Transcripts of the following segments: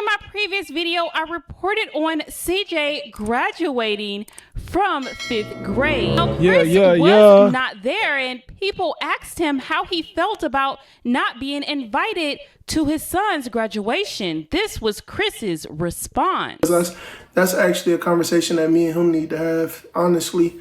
in my previous video, I reported on CJ graduating from 5th grade. Now, Chris was not there, and people asked him how he felt about not being invited to his son's graduation. This was Chris's response. That's actually a conversation that me and him need to have, honestly.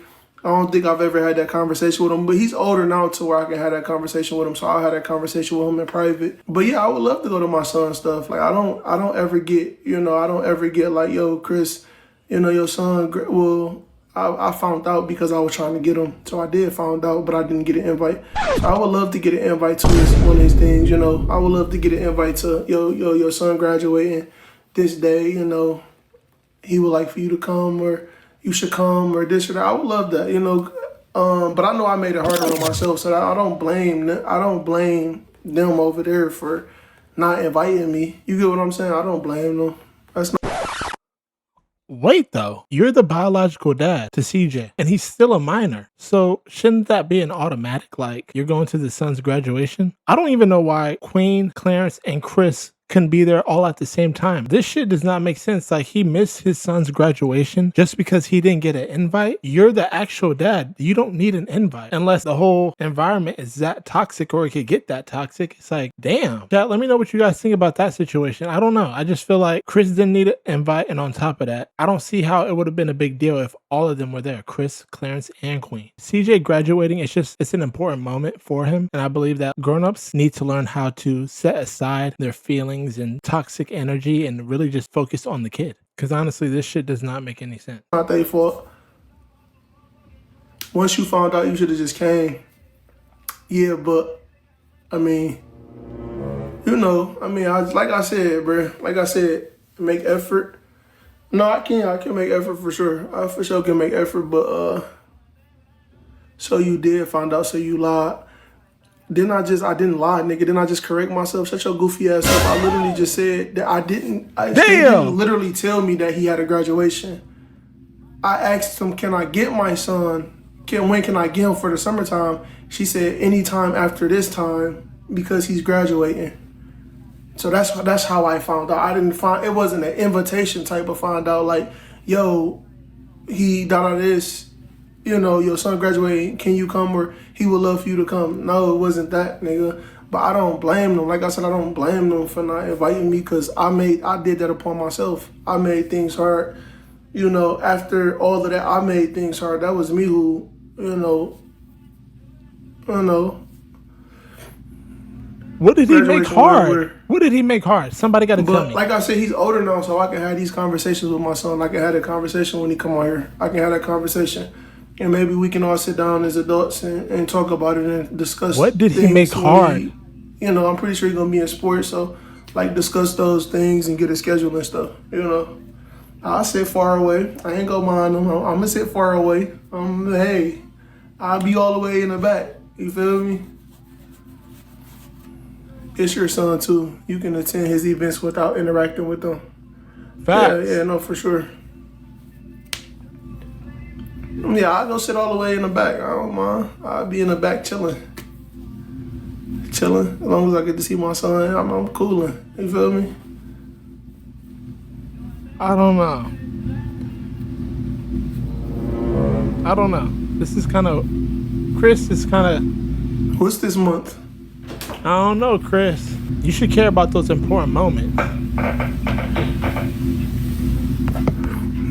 I don't think I've ever had that conversation with him, but he's older now to where I can have that conversation with him, so I'll have that conversation with him in private. But yeah, I would love to go to my son's stuff. Like I don't ever get like, yo, Chris, your son, well, I found out because I was trying to get him. So I did find out, but I didn't get an invite. So I would love to get an invite to one of these things, I would love to get an invite to, your son graduating this day, he would like for you to come, or you should come, or this or that. I would love that, but I know I made it harder on myself, so I don't blame them over there for not inviting me. You get what I'm saying? I don't blame them. That's not. Wait though, you're the biological dad to CJ, and he's still a minor. So shouldn't that be an automatic, like you're going to the son's graduation? I don't even know why Queen, Clarence, and Chris can be there all at the same time. This shit does not make sense. Like, he missed his son's graduation just because he didn't get an invite. You're the actual dad. You don't need an invite unless the whole environment is that toxic, or it could get that toxic. It's like, damn. Chat, let me know what you guys think about that situation. I don't know. I just feel like Chris didn't need an invite, and on top of that, I don't see how it would have been a big deal if all of them were there. Chris, Clarence, and Queen. CJ graduating, it's an important moment for him, and I believe that grown-ups need to learn how to set aside their feelings and toxic energy and really just focus on the kid. Because honestly, this shit does not make any sense. Not their fault. Once you found out, you should have just came. Yeah, but I mean, like I said, bro. Like I said, make effort. No, I can make effort for sure. I for sure can make effort, but so you did find out, so you lied. I didn't lie, nigga. Then I just correct myself. Shut your goofy ass up. I literally just said that I didn't. They didn't literally tell me that he had a graduation. I asked him, can I get my son? When can I get him for the summertime? She said, anytime after this time, because he's graduating. So that's how I found out. It wasn't an invitation type of find out, like, yo, he done this. Your son graduating, can you come, or he would love for you to come? No, it wasn't that, nigga. But I don't blame them. Like I said, I don't blame them for not inviting me, because I did that upon myself. I made things hard. After all of that, I made things hard. That was me who, What did he make hard? What did he make hard? Somebody got to tell me. Like I said, he's older now, so I can have these conversations with my son. I can have a conversation when he come out here. I can have that conversation. And maybe we can all sit down as adults and talk about it and discuss. What did he make hard? I'm pretty sure he's going to be in sports, so like discuss those things and get a schedule and stuff, I'll sit far away. I ain't going to mind him. I'm going to sit far away. Hey, I'll be all the way in the back. You feel me? It's your son too. You can attend his events without interacting with them. Facts. Yeah, no, for sure. Yeah, I'll go sit all the way in the back. I don't mind. I'll be in the back chilling. As long as I get to see my son, I'm cooling. You feel me? I don't know. This is kind of... Chris is kind of... What's this month? I don't know, Chris. You should care about those important moments.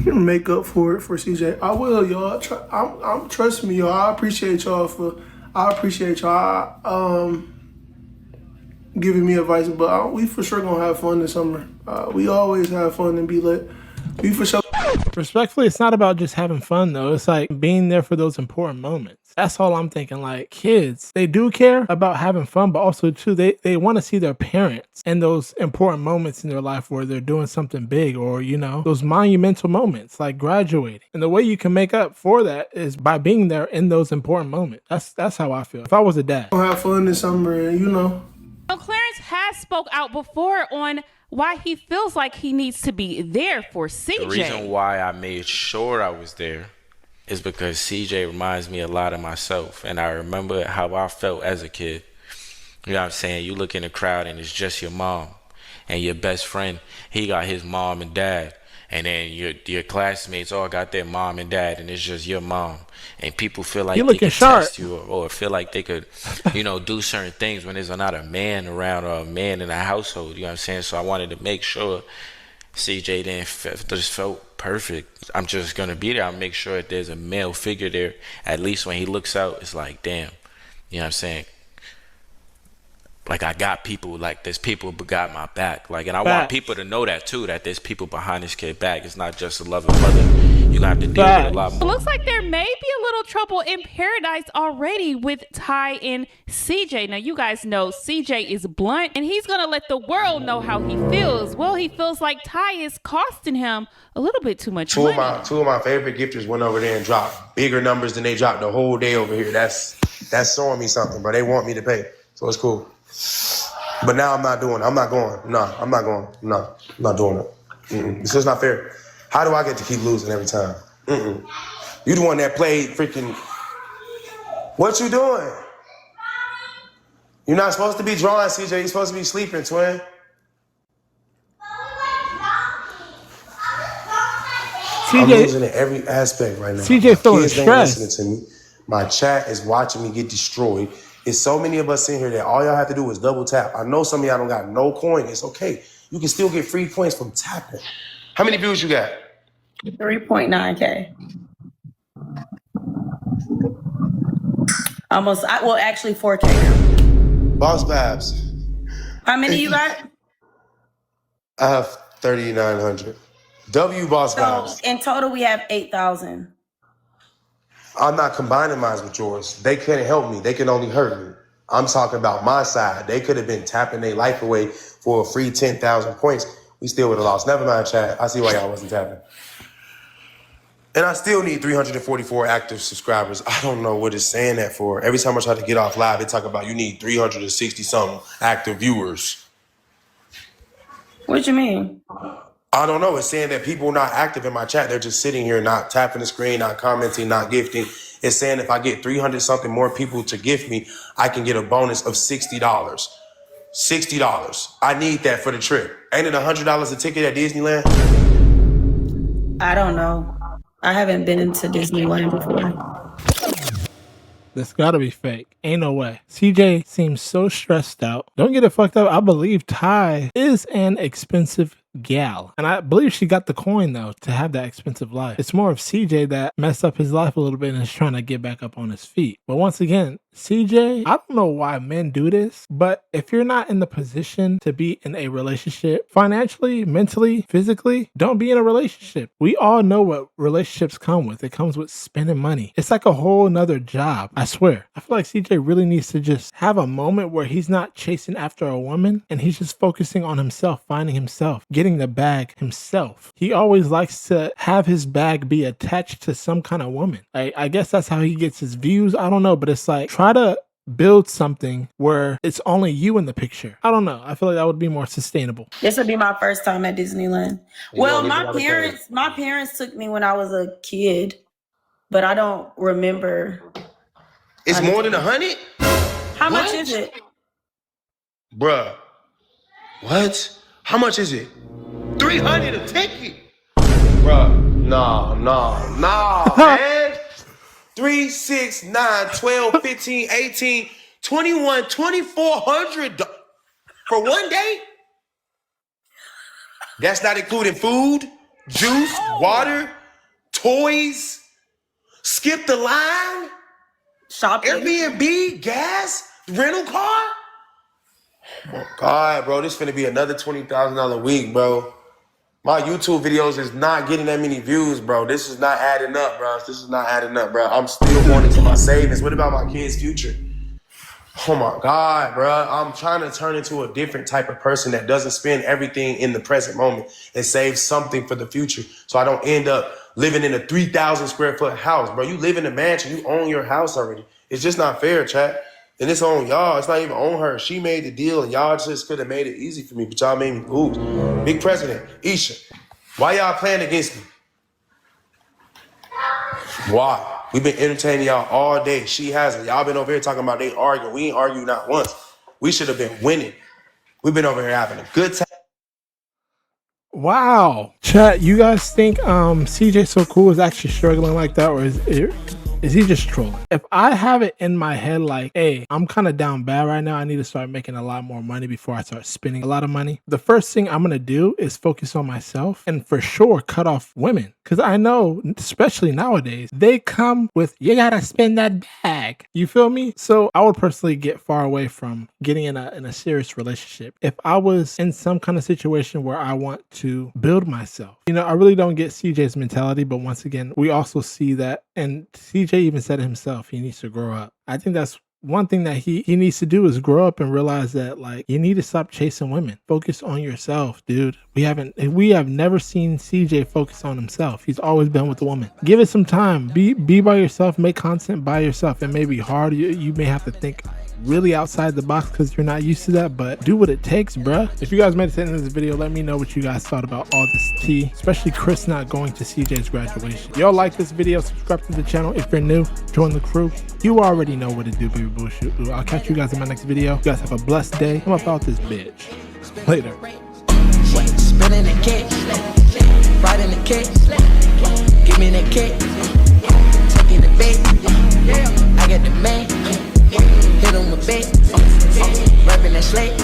Make up for it for CJ. I will, y'all. Trust me, y'all. I appreciate y'all giving me advice, but we for sure gonna have fun this summer. We always have fun and be lit. We for sure. Respectfully, it's not about just having fun though. It's like being there for those important moments. That's all I'm thinking. Like, kids, they do care about having fun, but also too, they want to see their parents in those important moments in their life where they're doing something big, or those monumental moments like graduating. And the way you can make up for that is by being there in those important moments. That's how I feel. If I was a dad, I'll have fun this summer, Clarence has spoke out before on why he feels like he needs to be there for CJ. The reason why I made sure I was there is because CJ reminds me a lot of myself, and I remember how I felt as a kid. You know what I'm saying? You look in the crowd and it's just your mom, and your best friend, he got his mom and dad, and then your classmates all got their mom and dad, and it's just your mom, and people feel like they could test you or feel like they could, do certain things when there's not a man around or a man in a household. You know what I'm saying? So I wanted to make sure CJ just felt perfect. I'm just gonna be there. I'll make sure that there's a male figure there. At least when he looks out, it's like, damn. You know what I'm saying? Like, I got people, like, there's people who got my back. Like, and I want people to know that too, that there's people behind this kid back. It's not just a loving mother. You're gonna have to deal with a lot more. It looks like there may be a little trouble in paradise already with Ty and CJ. Now, you guys know CJ is blunt, and he's gonna let the world know how he feels. Well, he feels like Ty is costing him a little bit too much money. Two of my favorite gifters went over there and dropped bigger numbers than they dropped the whole day over here. That's showing me something, bro. They want me to pay, so it's cool. But now I'm not doing it. I'm not going. No, I'm not going. No, I'm not doing it. It's just not fair. How do I get to keep losing every time? You the one that played freaking... What you doing? You're not supposed to be drawing, CJ. You're supposed to be sleeping, twin. I'm losing in every aspect right now. CJ feeling stressed. Listening to me. My chat is watching me get destroyed. It's so many of us in here that all y'all have to do is double tap. I know some of y'all don't got no coin. It's okay. You can still get free points from tapping. How many views you got? 3.9K. Almost, well, actually 4K now. Boss Babs. How many you got? I have 3,900. W Boss Babs. So in total, we have 8,000. I'm not combining mine with yours. They couldn't help me. They can only hurt me. I'm talking about my side. They could have been tapping their life away for a free 10,000 points. We still would have lost. Never mind, chat. I see why y'all wasn't tapping. And I still need 344 active subscribers. I don't know what it's saying that for. Every time I try to get off live, they talk about you need 360-something active viewers. What you mean? I don't know. It's saying that people are not active in my chat. They're just sitting here, not tapping the screen, not commenting, not gifting. It's saying if I get 300-something more people to gift me, I can get a bonus of $60. $60. I need that for the trip. Ain't it $100 a ticket at Disneyland? I don't know. I haven't been into Disneyland before. This gotta be fake. Ain't no way. CJ seems so stressed out. Don't get it fucked up. I believe Ty is an expensive gal. And I believe she got the coin, though, to have that expensive life. It's more of CJ that messed up his life a little bit and is trying to get back up on his feet. But once again, CJ, I don't know why men do this, but if you're not in the position to be in a relationship, financially, mentally, physically, don't be in a relationship. We all know what relationships come with. It comes with spending money. It's like a whole nother job. I swear. I feel like CJ really needs to just have a moment where he's not chasing after a woman and he's just focusing on himself, finding himself, getting the bag himself. He always likes to have his bag be attached to some kind of woman. I guess that's how he gets his views. I don't know, but it's like, try to build something where it's only you in the picture. I don't know. I feel like that would be more sustainable. This would be my first time at Disneyland. Well, my parents took me when I was a kid, but I don't remember. It's more than 100? How much is it? Bruh. What? How much is it? 300 a ticket? Bruh. Nah, man. 3, 6, 9, 12, 15, 18, 21, 2,400 for one day? That's not including food, juice, water, toys, skip the line, shopping, Airbnb, gas, rental car. Oh my God, bro, this finna be another $20,000 week, bro. My YouTube videos is not getting that many views, bro. This is not adding up, bro. This is not adding up, bro. I'm still going into my savings. What about my kids' future? Oh my God, bro. I'm trying to turn into a different type of person that doesn't spend everything in the present moment and save something for the future so I don't end up living in a 3,000 square foot house, bro. You live in a mansion. You own your house already. It's just not fair, chat. And it's on y'all. It's not even on her. She made the deal, and y'all just could have made it easy for me, but y'all made me lose. Big President, Isha, why y'all playing against me? Why? We've been entertaining y'all all day. She hasn't. Y'all been over here talking about they arguing. We ain't argued not once. We should have been winning. We've been over here having a good time. Wow. Chat, you guys think CJ So Cool is actually struggling like that, or is he just trolling? If I have it in my head like, hey, I'm kind of down bad right now, I need to start making a lot more money before I start spending a lot of money, the first thing I'm going to do is focus on myself and for sure cut off women. Because I know, especially nowadays, they come with, you got to spend that bag. You feel me? So I would personally get far away from getting in a serious relationship. If I was in some kind of situation where I want to build myself, you know, I really don't get CJ's mentality, but once again, we also see that, and CJ even said it himself, he needs to grow up. I think that's one thing that he needs to do is grow up and realize that, like, you need to stop chasing women. Focus on yourself, dude. We have never seen CJ focus on himself. He's always been with the woman. Give it some time. Be by yourself. Make content by yourself. It may be hard. You may have to think really outside the box because you're not used to that, but do what it takes, bruh. If you guys made it to the end of this video, let me know what you guys thought about all this tea, especially Chris not going to CJ's graduation. Y'all like this video, subscribe to the channel. If you're new, join the crew. You already know what to do, baby bullshit. I'll catch you guys in my next video. You guys have a blessed day. I'm about this bitch. Later. Spinning the cake, riding the cake, give me the cake, taking the bait, I got the man, hit on my bait, rapping that slate.